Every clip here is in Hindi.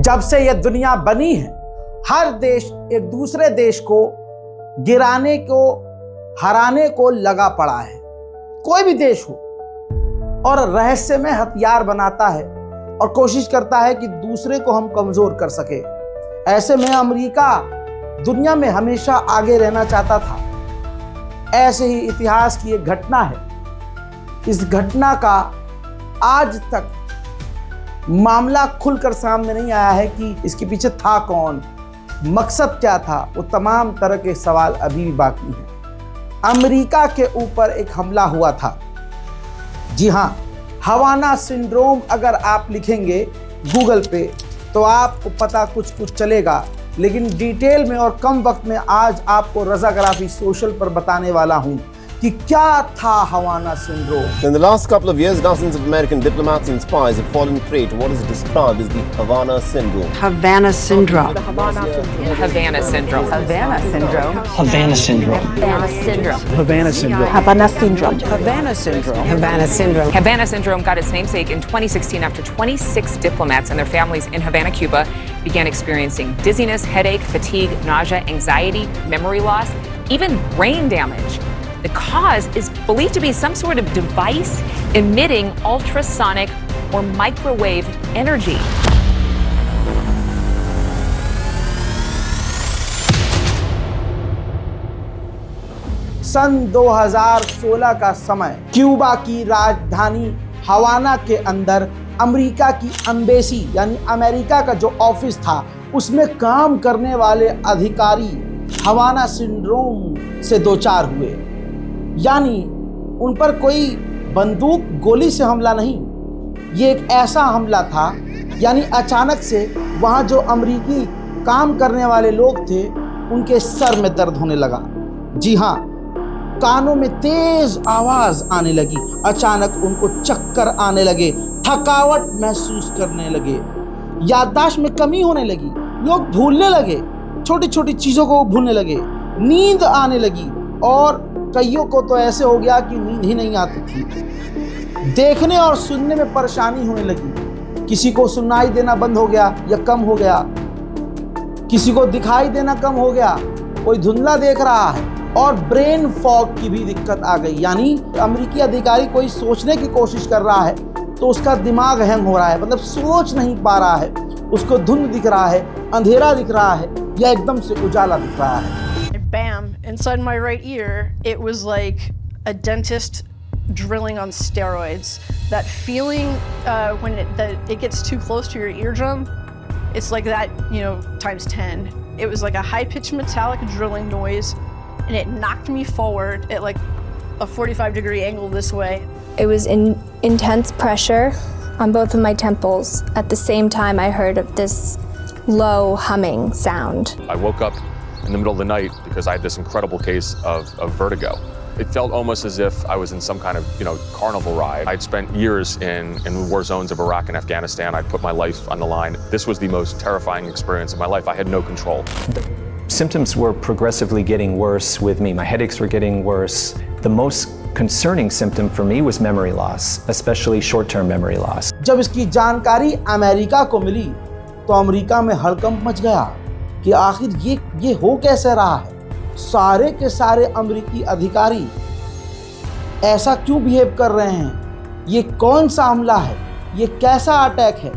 जब से यह दुनिया बनी है, हर देश एक दूसरे देश को गिराने को, हराने को लगा पड़ा है। कोई भी देश हो, और रहस्य में हथियार बनाता है और कोशिश करता है कि दूसरे को हम कमजोर कर सके। ऐसे में अमेरिका दुनिया में हमेशा आगे रहना चाहता था। ऐसे ही इतिहास की एक घटना है। इस घटना का आज तक मामला खुलकर सामने नहीं आया है कि इसके पीछे था कौन, मकसद क्या था। वो तमाम तरह के सवाल अभी भी बाकी हैं। अमेरिका के ऊपर एक हमला हुआ था। जी हाँ, हवाना सिंड्रोम अगर आप लिखेंगे गूगल पे तो आपको पता कुछ चलेगा, लेकिन डिटेल में और कम वक्त में आज आपको रज़ाग्राफी सोशल पर बताने वाला हूं कि क्या था हवाना syndrome. In the last couple of years, dozens of American diplomats and spies have fallen prey to what is described as the Havana Syndrome. Havana Syndrome. Havana Syndrome. Havana Syndrome. Havana Syndrome. Havana Syndrome. Havana Syndrome. Havana Syndrome. Havana Syndrome. Havana Syndrome. Havana Syndrome. Havana Syndrome got its namesake in 2016 after 26 diplomats and their families in Havana, Cuba, began experiencing dizziness, headache, fatigue, nausea, anxiety, memory loss, even brain damage. The cause is believed to be some sort of device emitting ultrasonic or microwave energy. सन 2016 का समय, क्यूबा की राजधानी हवाना के अंदर अमेरिका की एम्बेसी यानी अमेरिका का जो ऑफिस था, उसमें काम करने वाले अधिकारी हवाना सिंड्रोम से दो चार हुए। यानी उन पर कोई बंदूक गोली से हमला नहीं, ये एक ऐसा हमला था यानी अचानक से वहाँ जो अमेरिकी काम करने वाले लोग थे उनके सर में दर्द होने लगा। जी हाँ, कानों में तेज आवाज आने लगी, अचानक उनको चक्कर आने लगे, थकावट महसूस करने लगे, याददाश्त में कमी होने लगी, लोग भूलने लगे, छोटी छोटी चीज़ों को भूलने लगे, नींद आने लगी और कईयों को तो ऐसे हो गया कि नींद ही नहीं आती थी। देखने और सुनने में परेशानी होने लगी, किसी को सुनाई देना बंद हो गया या कम हो गया, किसी को दिखाई देना कम हो गया, कोई धुंधला देख रहा है, और ब्रेन फॉग की भी दिक्कत आ गई। यानी अमेरिकी अधिकारी कोई सोचने की कोशिश कर रहा है तो उसका दिमाग हैंग हो रहा है, मतलब सोच नहीं पा रहा है, उसको धुंध दिख रहा है, अंधेरा दिख रहा है या एकदम से उजाला दिख रहा है। Bam, inside my right ear, it was like a dentist drilling on steroids. That feeling when it gets too close to your eardrum, it's like that, times 10. It was like a high-pitched metallic drilling noise, and it knocked me forward at like a 45-degree angle this way. It was intense pressure on both of my temples. At the same time, I heard of this low humming sound. I woke up in the middle of the night because I had this incredible case of vertigo. It felt almost as if I was in some kind of, carnival ride. I'd spent years in war zones of Iraq and Afghanistan. I'd put my life on the line. This was the most terrifying experience of my life. I had no control. The symptoms were progressively getting worse with me. My headaches were getting worse. The most concerning symptom for me was memory loss, especially short-term memory loss. जब इसकी जानकारी अमेरिका को मिली तो अमेरिका में हड़कंप मच गया कि आखिर ये हो कैसे रहा है। सारे के सारे अमेरिकी अधिकारी ऐसा क्यों बिहेव कर रहे हैं, ये कौन सा हमला है, ये कैसा अटैक है।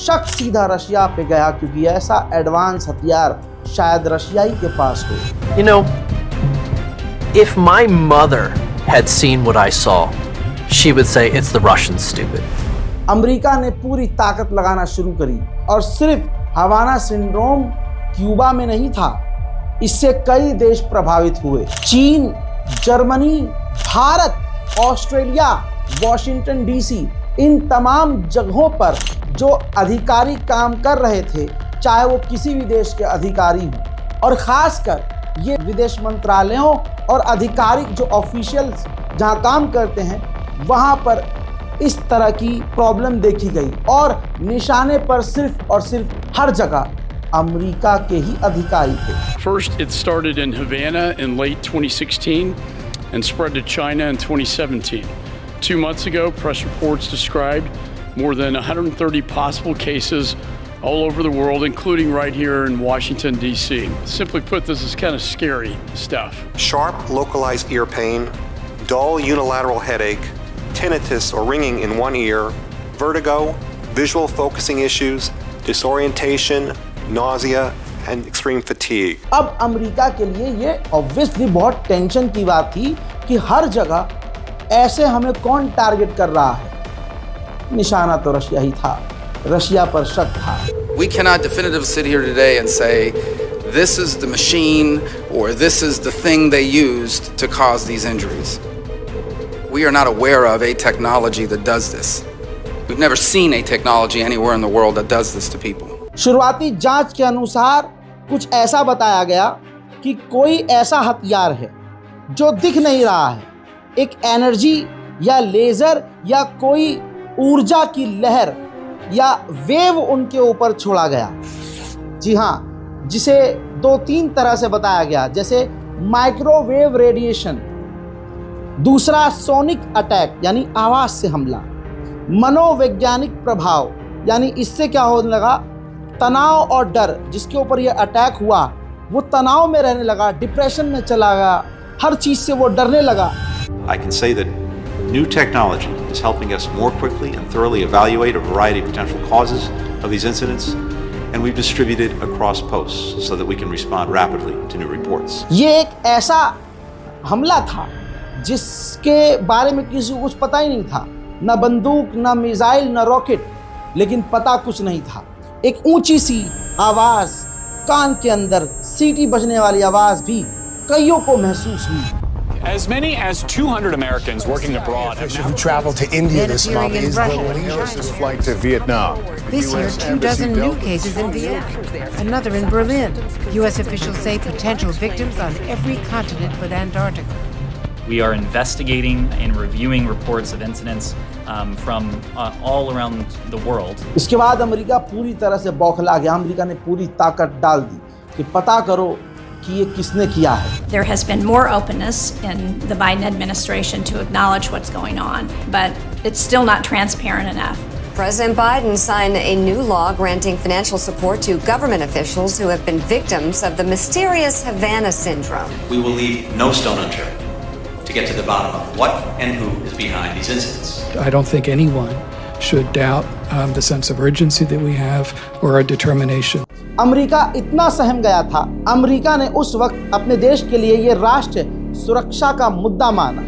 शक सीधा रशिया पे गया क्योंकि ऐसा एडवांस हथियार शायद रशिया ही के पास हो। If my mother had seen what I saw, she would say it's the Russians, stupid. America ने पूरी ताकत लगाना शुरू करी और सिर्फ हवाना सिंड्रोम क्यूबा में नहीं था, इससे कई देश प्रभावित हुए। चीन, Germany, Bharat, Australia, Washington DC, इन तमाम जगहों पर जो अधिकारी काम कर रहे थे, चाहे वो किसी भी देश के अधिकारी हों, और खासकर ये विदेश मंत्रालयों और आधिकारिक जो ऑफिशियल्स जहां काम करते हैं, वहां पर इस तरह की प्रॉब्लम देखी गई और निशाने पर सिर्फ और सिर्फ हर जगह अमेरिका के ही अधिकारी थे। First, it started in Havana in late 2016 and spread to China in 2017. 2 months ago, press reports described more than 130 possible cases all over the world, including right here in Washington, D.C. Simply put, this is kind of scary stuff. Sharp, localized ear pain, dull unilateral headache, tinnitus or ringing in one ear, vertigo, visual focusing issues, disorientation, nausea, and extreme fatigue. अब अमेरिका के लिए ये ऑब्वियसली बहुत टेंशन की बात थी कि हर जगह ऐसे हमें कौन टारगेट कर रहा है। निशाना तो रशिया ही था, रशिया पर शक था। We cannot definitively sit here today and say this is the machine or this is the thing they used to cause these injuries. We are not aware of a technology that does this. We've never seen a technology anywhere in the world that does this to people. शुरुआती जांच के अनुसार कुछ ऐसा बताया गया कि कोई ऐसा हथियार है जो दिख नहीं रहा है, एक एनर्जी या लेजर या कोई ऊर्जा की लहर या वेव उनके ऊपर छोड़ा गया। जी हाँ, जिसे 2-3 तरह से बताया गया, जैसे माइक्रोवेव रेडिएशन, दूसरा सोनिक अटैक यानी आवाज से हमला, मनोवैज्ञानिक प्रभाव यानी इससे क्या होने लगा, तनाव और डर, जिसके ऊपर ये अटैक हुआ वो तनाव में रहने लगा, डिप्रेशन में चला गया, हर चीज से वो डरने लगा। I can say that new technology is helping us more quickly and thoroughly evaluate a variety of potential causes of these incidents, and we've distributed across posts so that we can respond rapidly to new reports. ये एक ऐसा हमला था जिसके बारे में किसी को कुछ पता ही नहीं था, न बंदूक, न मिसाइल, न रॉकेट, लेकिन पता कुछ नहीं था। एक ऊंची सी आवाज कान के अंदर, सीटी बजने वाली आवाज भी कईयों को महसूस हुई। As many as 200 Americans working abroad who traveled to India this month is the latest flight to Vietnam. This year, 24 new cases in Vietnam, another in Berlin. U.S. officials say potential victims on every continent but Antarctica. We are investigating and reviewing reports of incidents from all around the world. इसके बाद अमेरिका पूरी तरह से बौखला गया। अमेरिका ने पूरी ताकत डाल दी कि पता करो कि ये किसने किया है। There has been more openness in the Biden administration to acknowledge what's going on, but it's still not transparent enough. President Biden signed a new law granting financial support to government officials who have been victims of the mysterious Havana syndrome. We will leave no stone unturned to get to the bottom of what and who is behind these incidents. I don't think anyone should doubt the sense of urgency that we have or our determination. America इतना सहम गया था, अमेरिका ने उस वक्त अपने देश के लिए ये राष्ट्र सुरक्षा का मुद्दा माना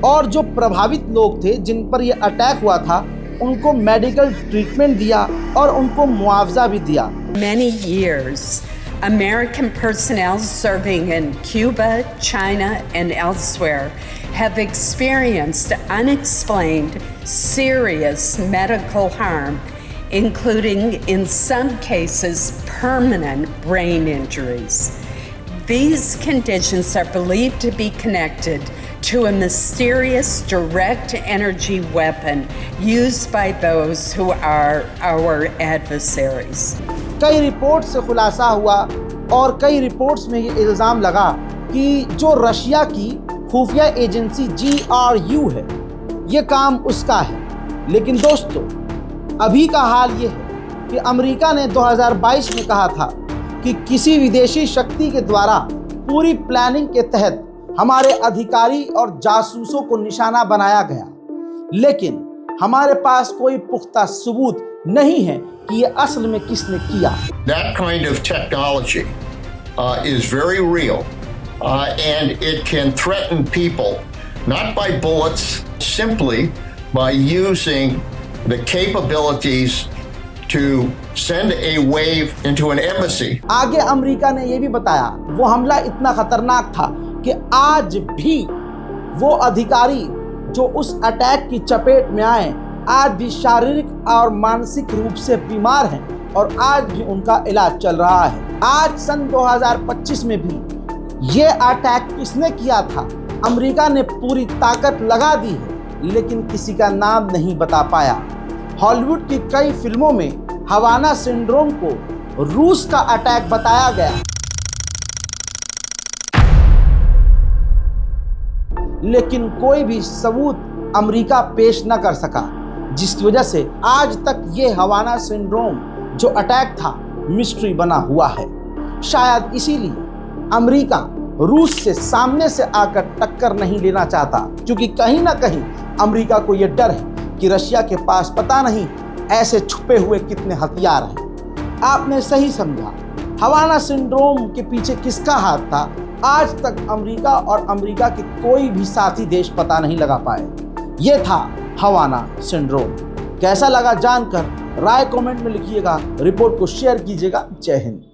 और जो प्रभावित लोग थे जिन पर ये अटैक हुआ था उनको मेडिकल ट्रीटमेंट दिया और उनको मुआवजा भी दिया। Many years, American personnel serving in Cuba, China, and elsewhere have experienced unexplained, serious medical harm, including, in some cases, permanent brain injuries. These conditions are believed to be connected to a mysterious direct energy weapon used by those who are our adversaries. कई रिपोर्ट से खुलासा हुआ और कई रिपोर्ट्स में ये इल्ज़ाम लगा कि जो रशिया की खुफिया एजेंसी GRU है, ये काम उसका है। लेकिन दोस्तों, अभी का हाल ये है कि अमेरिका ने 2022 में कहा था कि किसी विदेशी शक्ति के द्वारा पूरी प्लानिंग के तहत हमारे अधिकारी और जासूसों को निशाना बनाया गया, लेकिन हमारे पास कोई पुख्ता सबूत नहीं है कि ये असल में किसने किया। That kind of technology is very real and it can threaten people not by bullets, simply by using the capabilities to send a wave into an embassy. आगे अमेरिका ने ये भी बताया वो हमला इतना खतरनाक था कि आज भी वो अधिकारी जो उस अटैक की चपेट में आए आज भी शारीरिक और मानसिक रूप से बीमार हैं और आज भी उनका इलाज चल रहा है। आज सन 2025 में भी ये अटैक किसने किया था अमेरिका ने पूरी ताकत लगा दी है, लेकिन किसी का नाम नहीं बता पाया। हॉलीवुड की कई फिल्मों में हवाना सिंड्रोम को रूस का अटैक बताया गया, लेकिन कोई भी सबूत अमेरिका पेश न कर सका, जिसकी वजह से आज तक ये हवाना सिंड्रोम जो अटैक था मिस्ट्री बना हुआ है। शायद इसीलिए अमेरिका रूस से सामने से आकर टक्कर नहीं लेना चाहता, क्योंकि कहीं ना कहीं अमेरिका को यह डर है कि रशिया के पास पता नहीं ऐसे छुपे हुए कितने हथियार हैं। आपने सही समझा, हवाना सिंड्रोम के पीछे किसका हाथ था, आज तक अमेरिका और अमेरिका के कोई भी साथी देश पता नहीं लगा पाए। यह था हवाना सिंड्रोम। कैसा लगा जानकर राय कमेंट में लिखिएगा, रिपोर्ट को शेयर कीजिएगा। जय हिंद।